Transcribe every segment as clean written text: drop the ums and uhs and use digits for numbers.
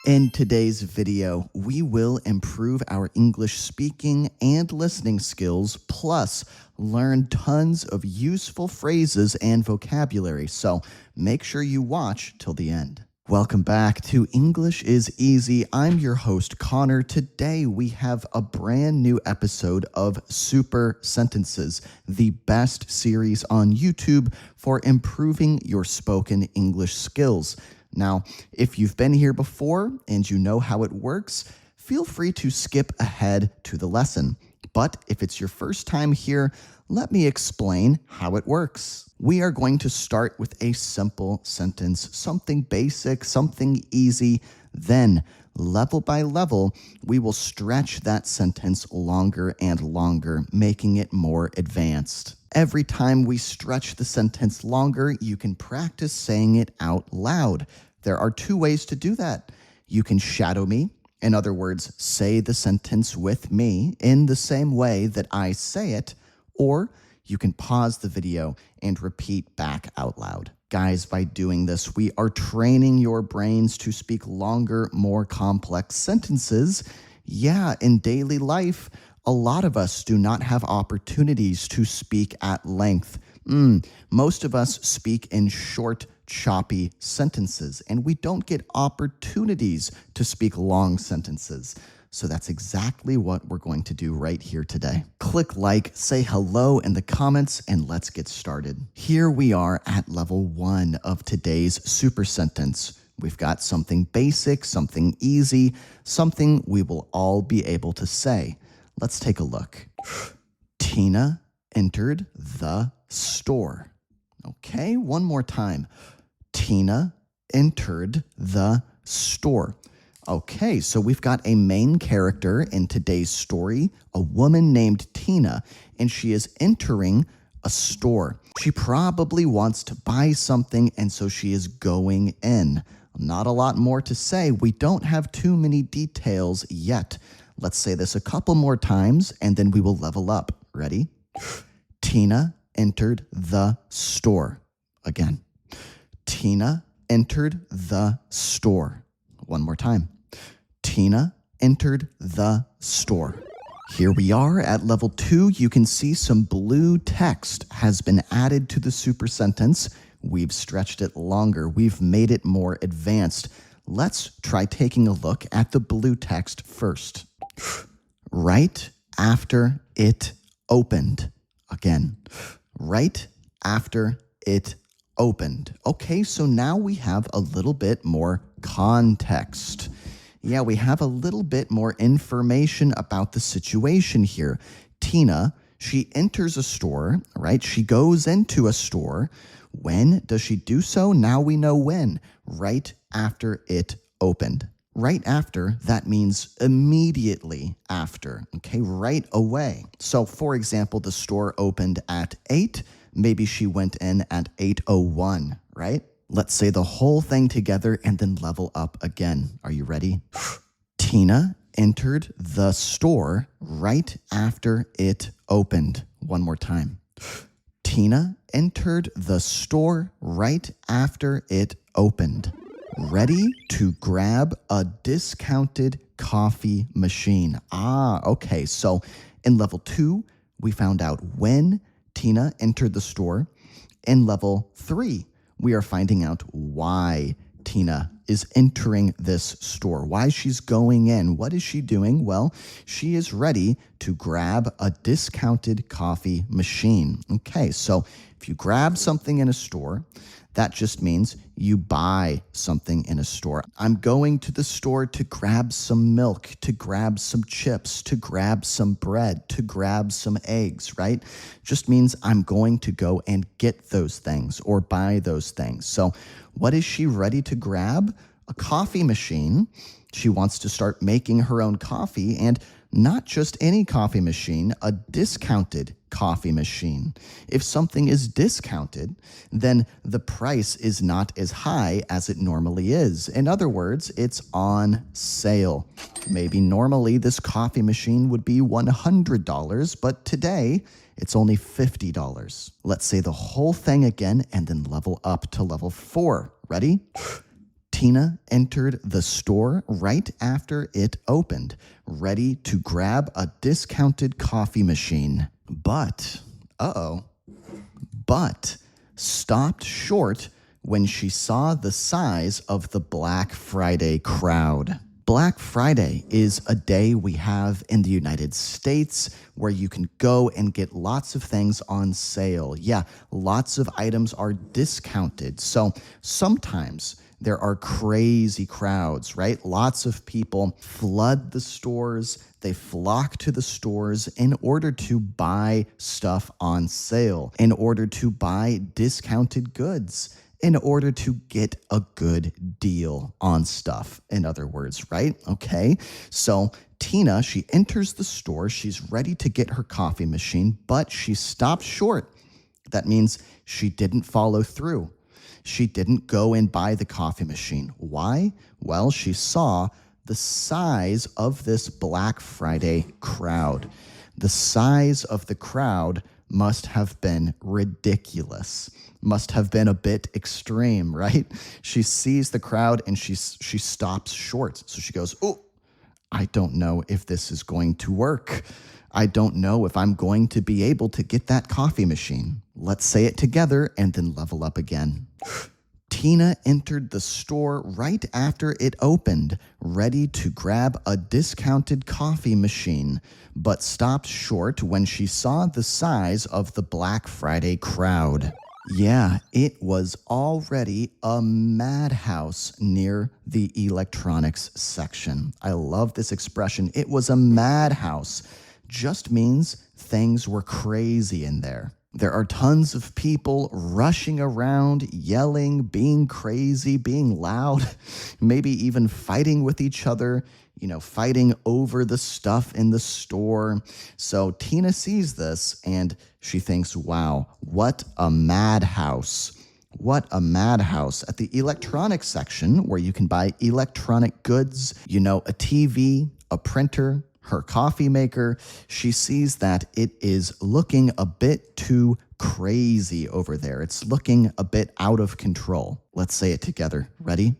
In today's video, we will improve our English speaking and listening skills, plus learn tons of useful phrases and vocabulary, so make sure you watch till the end. Welcome back to English is Easy. I'm your host, Connor. Today we have a brand new episode of Super Sentences, the best series on YouTube for improving your spoken English skills. Now, if you've been here before and you know how it works, feel free to skip ahead to the lesson. But if it's your first time here, let me explain how it works. We are going to start with a simple sentence, something basic, something easy. Then, level by level, we will stretch that sentence longer and longer, making it more advanced. Every time we stretch the sentence longer, you can practice saying it out loud. There are two ways to do that. You can shadow me. In other words, say the sentence with me in the same way that I say it, or you can pause the video and repeat back out loud. Guys, by doing this, we are training your brains to speak longer, more complex sentences. Yeah, in daily life, a lot of us do not have opportunities to speak at length. Most of us speak in short, choppy sentences, and we don't get opportunities to speak long sentences. So that's exactly what we're going to do right here today. Click like, say hello in the comments, and let's get started. Here we are at level 1 of today's super sentence. We've got something basic, something easy, something we will all be able to say. Let's take a look. Tina entered the store. Okay, one more time. Tina entered the store. Okay, so we've got a main character in today's story, a woman named Tina, and she is entering a store. She probably wants to buy something, and so she is going in. Not a lot more to say. We don't have too many details yet. Let's say this a couple more times, and then we will level up. Ready? Tina entered the store. Again. Tina entered the store. One more time. Tina entered the store. Here we are at level 2. You can see some blue text has been added to the super sentence. We've stretched it longer. We've made it more advanced. Let's try taking a look at the blue text first. Right after it opened. Again, right after it opened. Okay, so now we have a little bit more context. Yeah, we have a little bit more information about the situation here. Tina, she enters a store, right? She goes into a store. When does she do so? Now we know when. Right after it opened. Right after, that means immediately after, okay? Right away. So, for example, the store opened at 8. Maybe she went in at 8:01, right? Let's say the whole thing together and then level up again. Are you ready? Tina entered the store right after it opened. One more time. Tina entered the store right after it opened. Ready to grab a discounted coffee machine. Okay. So in level 2, we found out when Tina entered the store. In level 3, we are finding out why Tina is entering this store, why she's going in. What is she doing? Well, she is ready to grab a discounted coffee machine. Okay, so if you grab something in a store, that just means you buy something in a store. I'm going to the store to grab some milk, to grab some chips, to grab some bread, to grab some eggs, right? Just means I'm going to go and get those things or buy those things. So what is she ready to grab? A coffee machine. She wants to start making her own coffee, and not just any coffee machine, a discounted coffee machine. If something is discounted, then the price is not as high as it normally is. In other words, it's on sale. Maybe normally this coffee machine would be $100, but today it's only $50. Let's say the whole thing again and then level up to level 4. Ready? Tina entered the store right after it opened, ready to grab a discounted coffee machine. But stopped short when she saw the size of the Black Friday crowd. Black Friday is a day we have in the United States where you can go and get lots of things on sale. Yeah, lots of items are discounted. So sometimes there are crazy crowds, right? Lots of people flood the stores. They flock to the stores in order to buy stuff on sale, in order to buy discounted goods, in order to get a good deal on stuff, in other words, right? Okay, so Tina, she enters the store. She's ready to get her coffee machine, but she stopped short. That means she didn't follow through. She didn't go and buy the coffee machine. Why? Well, she saw the size of this Black Friday crowd. The size of the crowd must have been ridiculous, must have been a bit extreme, right? She sees the crowd and she stops short. So she goes, oh, I don't know if this is going to work. I don't know if I'm going to be able to get that coffee machine. Let's say it together and then level up again. Tina entered the store right after it opened, ready to grab a discounted coffee machine, but stopped short when she saw the size of the Black Friday crowd. Yeah, it was already a madhouse near the electronics section. I love this expression. It was a madhouse. Just means things were crazy in there. There are tons of people rushing around, yelling, being crazy, being loud, maybe even fighting with each other, fighting over the stuff in the store. So Tina sees this and she thinks, wow, what a madhouse. What a madhouse. At the electronics section, where you can buy electronic goods, a TV, a printer, her coffee maker, she sees that it is looking a bit too crazy over there. It's looking a bit out of control. Let's say it together. Ready?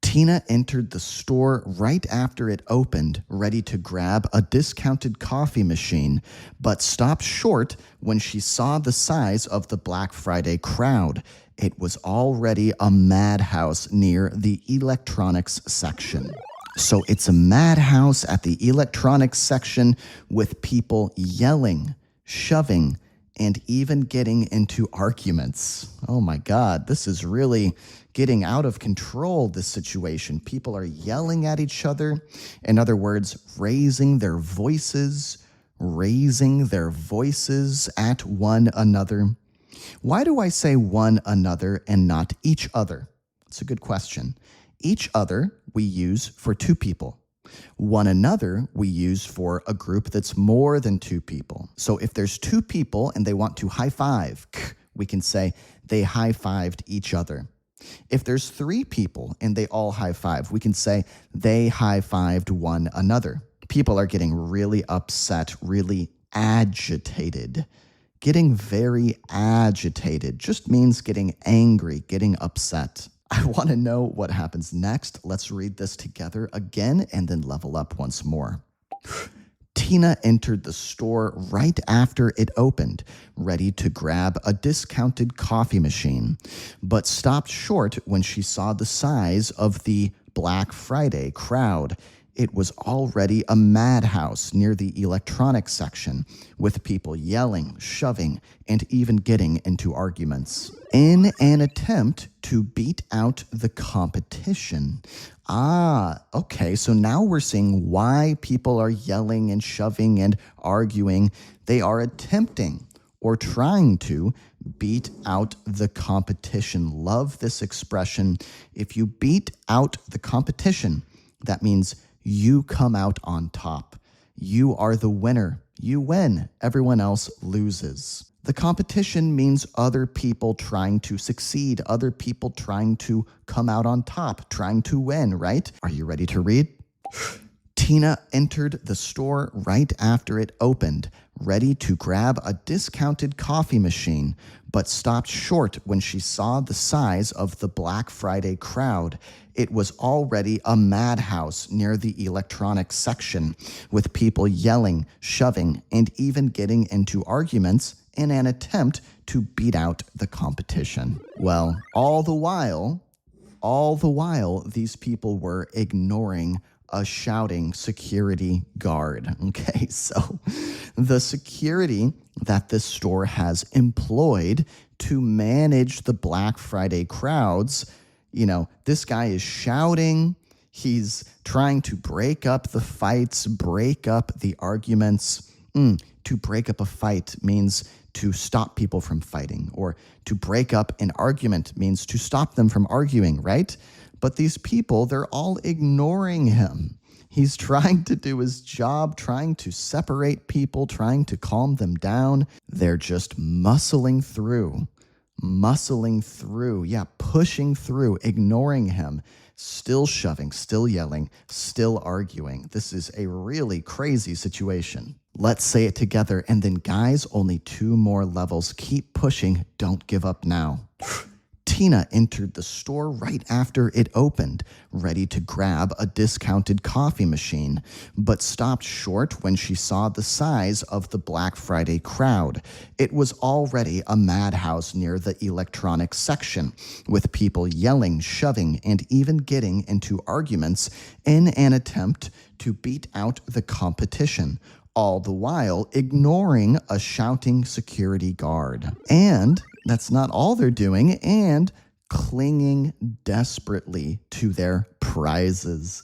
Tina entered the store right after it opened, ready to grab a discounted coffee machine, but stopped short when she saw the size of the Black Friday crowd. It was already a madhouse near the electronics section. So it's a madhouse at the electronics section with people yelling, shoving, and even getting into arguments. Oh my God, this is really getting out of control, this situation. People are yelling at each other. In other words, raising their voices at one another. Why do I say one another and not each other? It's a good question. Each other we use for two people. One another we use for a group that's more than two people. So if there's two people and they want to high five, we can say they high-fived each other. If there's three people and they all high five, we can say they high-fived one another. People are getting really upset, really agitated. Getting very agitated just means getting angry, getting upset. I want to know what happens next. Let's read this together again and then level up once more. Tina entered the store right after it opened, ready to grab a discounted coffee machine, but stopped short when she saw the size of the Black Friday crowd. It was already a madhouse near the electronics section, with people yelling, shoving, and even getting into arguments. In an attempt to beat out the competition. Okay, so now we're seeing why people are yelling and shoving and arguing. They are attempting or trying to beat out the competition. Love this expression. If you beat out the competition, that means you come out on top. You are the winner. You win. Everyone else loses. The competition means other people trying to succeed, other people trying to come out on top, trying to win, right? Are you ready to read? Tina entered the store right after it opened, ready to grab a discounted coffee machine, but stopped short when she saw the size of the Black Friday crowd. It was already a madhouse near the electronics section, with people yelling, shoving, and even getting into arguments in an attempt to beat out the competition. Well, all the while, these people were ignoring a shouting security guard. Okay, so the security that this store has employed to manage the Black Friday crowds, this guy is shouting. He's trying to break up the fights, break up the arguments. To break up a fight means to stop people from fighting, or to break up an argument means to stop them from arguing, right? But these people, they're all ignoring him. He's trying to do his job, trying to separate people, trying to calm them down. They're just muscling through, pushing through, ignoring him, still shoving, still yelling, still arguing. This is a really crazy situation. Let's say it together, and then guys, only 2 more levels. Keep pushing, don't give up now. Tina entered the store right after it opened, ready to grab a discounted coffee machine, but stopped short when she saw the size of the Black Friday crowd. It was already a madhouse near the electronics section, with people yelling, shoving, and even getting into arguments in an attempt to beat out the competition, all the while ignoring a shouting security guard. And that's not all they're doing, and clinging desperately to their prizes.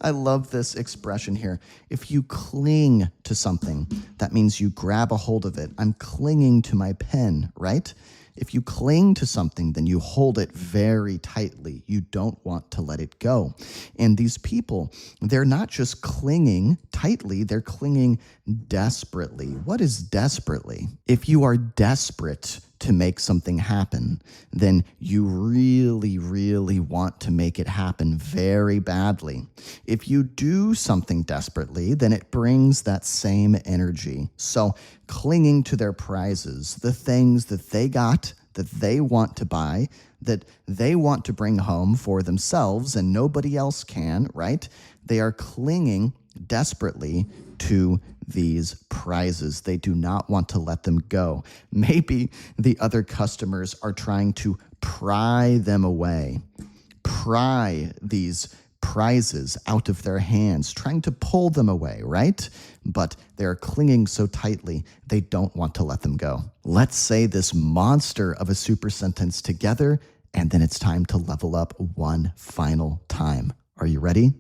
I love this expression here. If you cling to something, that means you grab a hold of it. I'm clinging to my pen, right? If you cling to something, then you hold it very tightly. You don't want to let it go. And these people, they're not just clinging tightly, they're clinging desperately. What is desperately? If you are desperate to make something happen, then you really, really want to make it happen very badly. If you do something desperately, then it brings that same energy. So clinging to their prizes, the things that they got, that they want to buy, that they want to bring home for themselves and nobody else can, right? They are clinging desperately to these prizes. They do not want to let them go. Maybe the other customers are trying to pry them away, pry these prizes out of their hands, trying to pull them away, right? But they're clinging so tightly, they don't want to let them go. Let's say this monster of a super sentence together, and then it's time to level up one final time. Are you ready?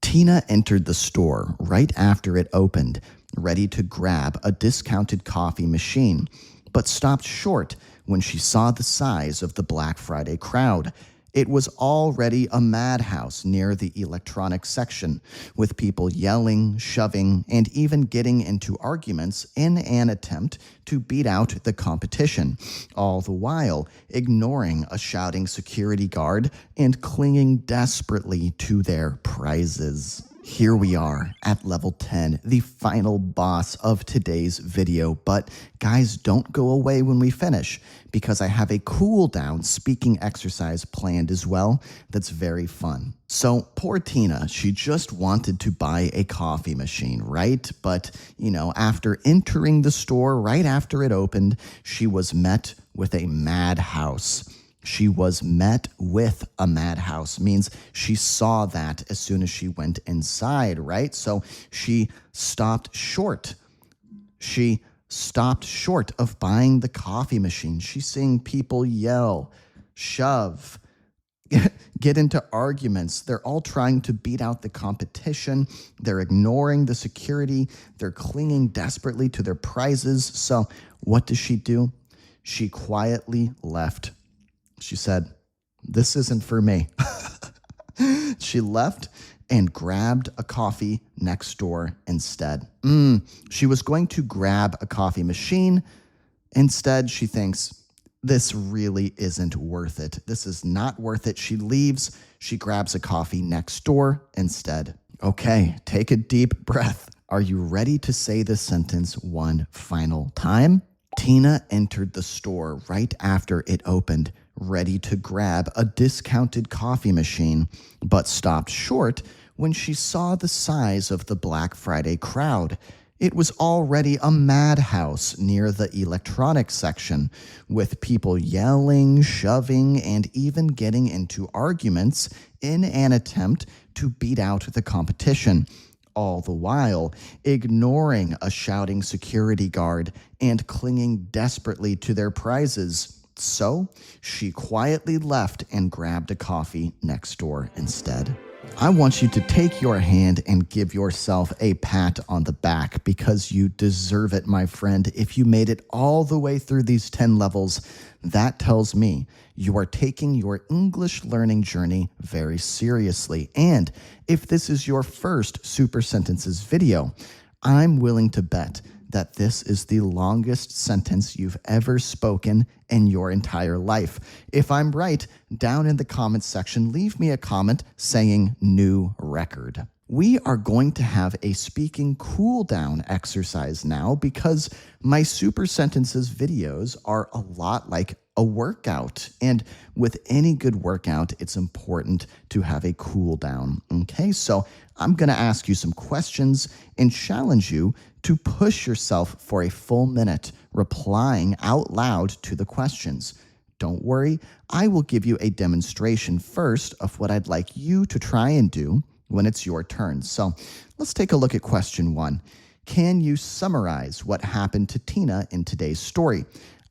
Tina entered the store right after it opened, ready to grab a discounted coffee machine, but stopped short when she saw the size of the Black Friday crowd. It was already a madhouse near the electronics section, with people yelling, shoving, and even getting into arguments in an attempt to beat out the competition, all the while ignoring a shouting security guard and clinging desperately to their prizes. Here we are at level 10, the final boss of today's video. But guys, don't go away when we finish, because I have a cooldown speaking exercise planned as well that's very fun. So poor Tina, she just wanted to buy a coffee machine, right? But, after entering the store right after it opened, she was met with a madhouse. She was met with a madhouse, means she saw that as soon as she went inside, right? So she stopped short. She stopped short of buying the coffee machine. She's seeing people yell, shove, get into arguments. They're all trying to beat out the competition. They're ignoring the security. They're clinging desperately to their prizes. So what does she do? She quietly left. She said, "This isn't for me." She left and grabbed a coffee next door instead. She was going to grab a coffee machine. Instead, she thinks, this really isn't worth it. This is not worth it. She leaves. She grabs a coffee next door instead. Okay, take a deep breath. Are you ready to say this sentence one final time? Tina entered the store right after it opened, ready to grab a discounted coffee machine, but stopped short when she saw the size of the Black Friday crowd. It was already a madhouse near the electronics section, with people yelling, shoving, and even getting into arguments in an attempt to beat out the competition, all the while ignoring a shouting security guard and clinging desperately to their prizes. So she quietly left and grabbed a coffee next door instead. I want you to take your hand and give yourself a pat on the back because you deserve it, my friend. If you made it all the way through these 10 levels, that tells me you are taking your English learning journey very seriously. And if this is your first Super Sentences video, I'm willing to bet that this is the longest sentence you've ever spoken in your entire life. If I'm right, down in the comments section, leave me a comment saying new record. We are going to have a speaking cool down exercise now because my Super Sentences videos are a lot like a workout. And with any good workout, it's important to have a cool down. Okay, so I'm going to ask you some questions and challenge you to push yourself for a full minute replying out loud to the questions. Don't worry, I will give you a demonstration first of what I'd like you to try and do when it's your turn. So let's take a look at question 1. Can you summarize what happened to Tina in today's story?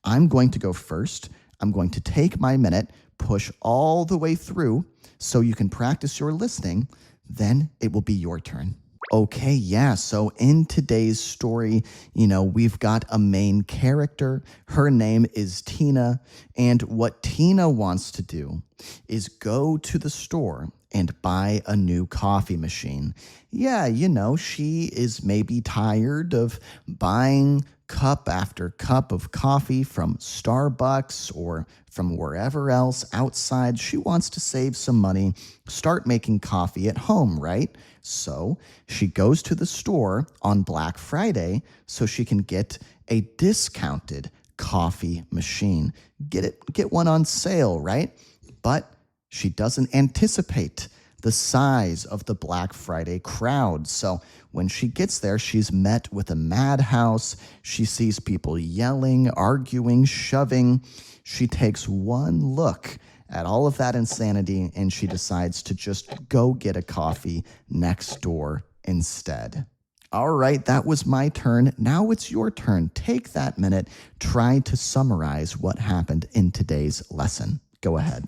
I'm going to go first. I'm going to take my minute, push all the way through so you can practice your listening. Then it will be your turn. Okay, yeah. So in today's story, we've got a main character. Her name is Tina. And what Tina wants to do is go to the store and buy a new coffee machine. Yeah, she is maybe tired of buying cup after cup of coffee from Starbucks or from wherever else outside. She wants to save some money, start making coffee at home, right? So she goes to the store on Black Friday so she can get a discounted coffee machine. Get one on sale, right? But she doesn't anticipate the size of the Black Friday crowd. So when she gets there, she's met with a madhouse. She sees people yelling, arguing, shoving. She takes one look at all of that insanity and she decides to just go get a coffee next door instead. All right, that was my turn. Now it's your turn. Take that minute. Try to summarize what happened in today's lesson. Go ahead.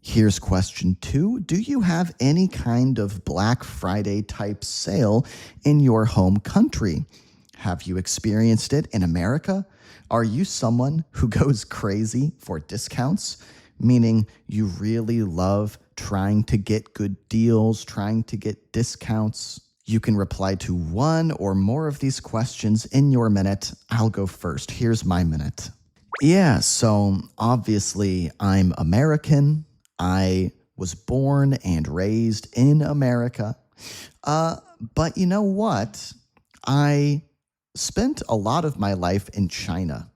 Here's question 2. Do you have any kind of Black Friday type sale in your home country? Have you experienced it in America? Are you someone who goes crazy for discounts? Meaning you really love trying to get good deals, trying to get discounts? You can reply to one or more of these questions in your minute. I'll go first. Here's my minute. Yeah, so obviously I'm American. I was born and raised in America. But you know what? I spent a lot of my life in China,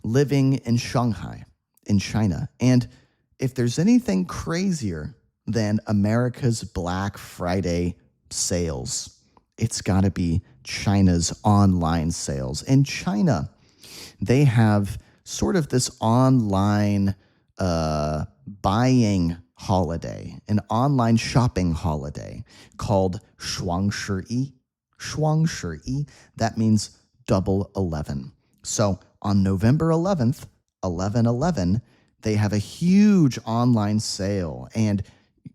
living in Shanghai, in China. And if there's anything crazier than America's Black Friday sales. It's got to be China's online sales. In China, they have sort of this online buying holiday, an online shopping holiday called Shuangshi. Shuangshi, that means double 11. So on November 11th, 11/11, they have a huge online sale, and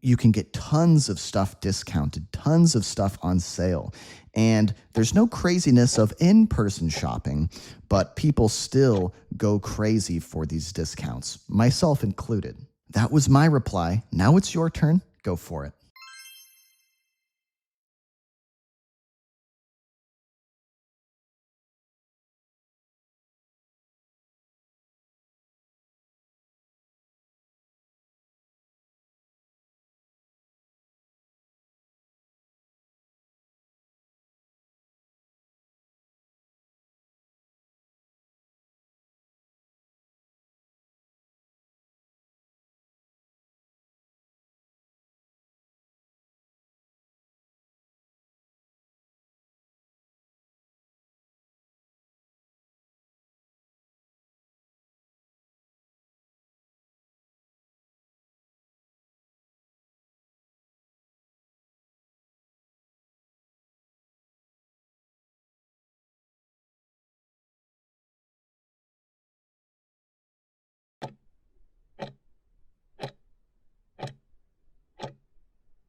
you can get tons of stuff discounted, tons of stuff on sale. And there's no craziness of in-person shopping, but people still go crazy for these discounts, myself included. That was my reply. Now it's your turn. Go for it.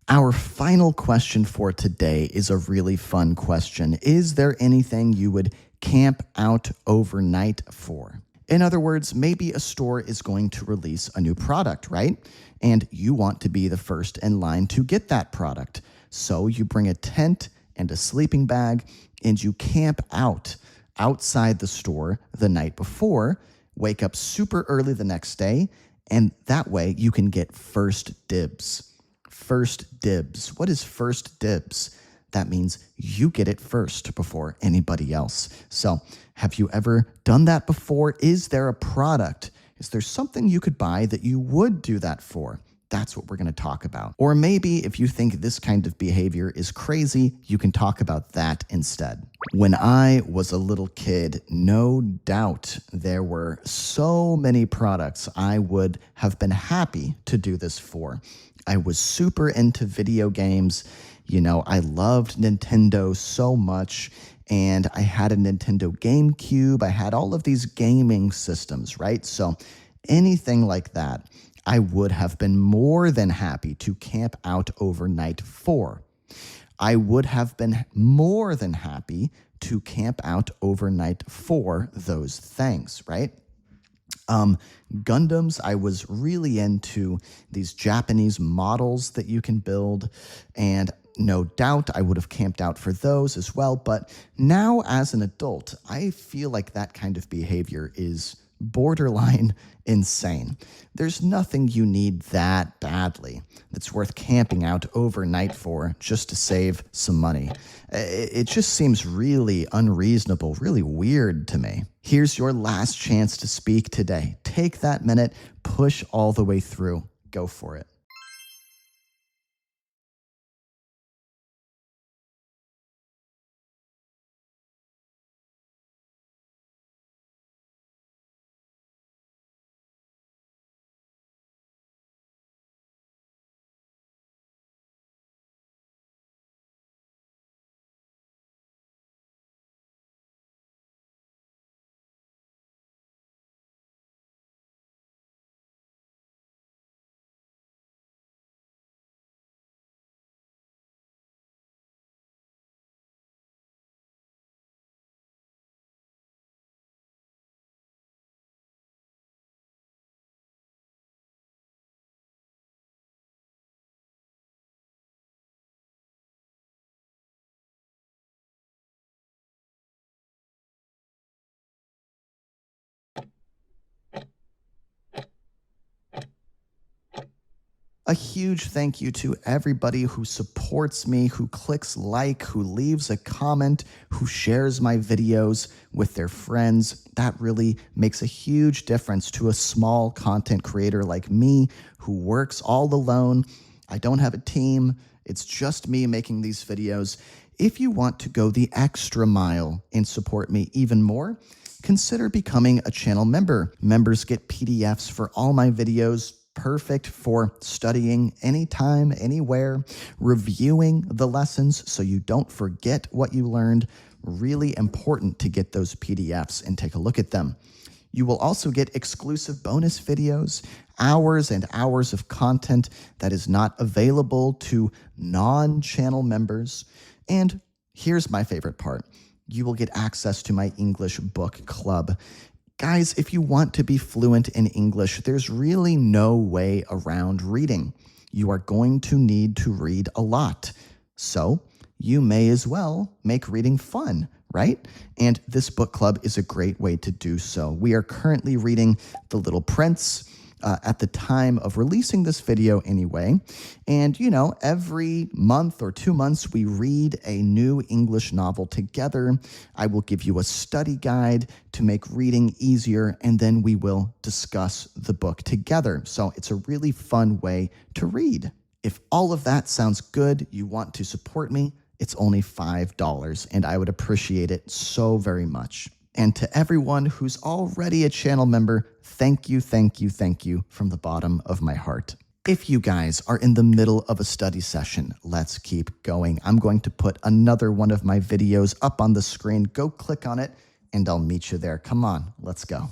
Our final question for today is a really fun question. Is there anything you would camp out overnight for? In other words, maybe a store is going to release a new product, right? And you want to be the first in line to get that product. So you bring a tent and a sleeping bag and you camp out outside the store the night before, wake up super early the next day, and that way you can get first dibs. First dibs. What is first dibs? That means you get it first before anybody else. So, have you ever done that before? Is there a product? Is there something you could buy that you would do that for? That's what we're going to talk about. Or maybe if you think this kind of behavior is crazy, you can talk about that instead. When I was a little kid, no doubt there were so many products I would have been happy to do this for. I was super into video games. I loved Nintendo so much, and I had a Nintendo GameCube. I had all of these gaming systems, right? So anything like that, I would have been more than happy to camp out overnight for. I would have been more than happy to camp out overnight for those things, right? Gundams, I was really into these Japanese models that you can build, and no doubt I would have camped out for those as well. But now as an adult, I feel like that kind of behavior is borderline insane. There's nothing you need that badly that's worth camping out overnight for just to save some money. It just seems really unreasonable, really weird to me. Here's your last chance to speak today. Take that minute, push all the way through. Go for it. A huge thank you to everybody who supports me, who clicks like, who leaves a comment, who shares my videos with their friends. That really makes a huge difference to a small content creator like me who works all alone. I don't have a team, It's just me making these videos. If you want to go the extra mile and support me even more, consider becoming a channel member. Members get PDFs for all my videos, perfect for studying anytime, anywhere, reviewing the lessons so you don't forget what you learned. Really important to get those PDFs and take a look at them. You will also get exclusive bonus videos, hours and hours of content that is not available to non-channel members. And here's my favorite part. You will get access to my English book club. Guys, if you want to be fluent in English, there's really no way around reading. You are going to need to read a lot. So you may as well make reading fun, right? And this book club is a great way to do so. We are currently reading The Little Prince at the time of releasing this video anyway. And, you know, every month or 2 months, we read a new English novel together. I will give you a study guide to make reading easier, and then we will discuss the book together. So it's a really fun way to read. If all of that sounds good, you want to support me, it's only $5, and I would appreciate it so very much. And to everyone who's already a channel member, thank you, thank you, thank you from the bottom of my heart. If you guys are in the middle of a study session, let's keep going. I'm going to put another one of my videos up on the screen. Go click on it, and I'll meet you there. Come on, let's go.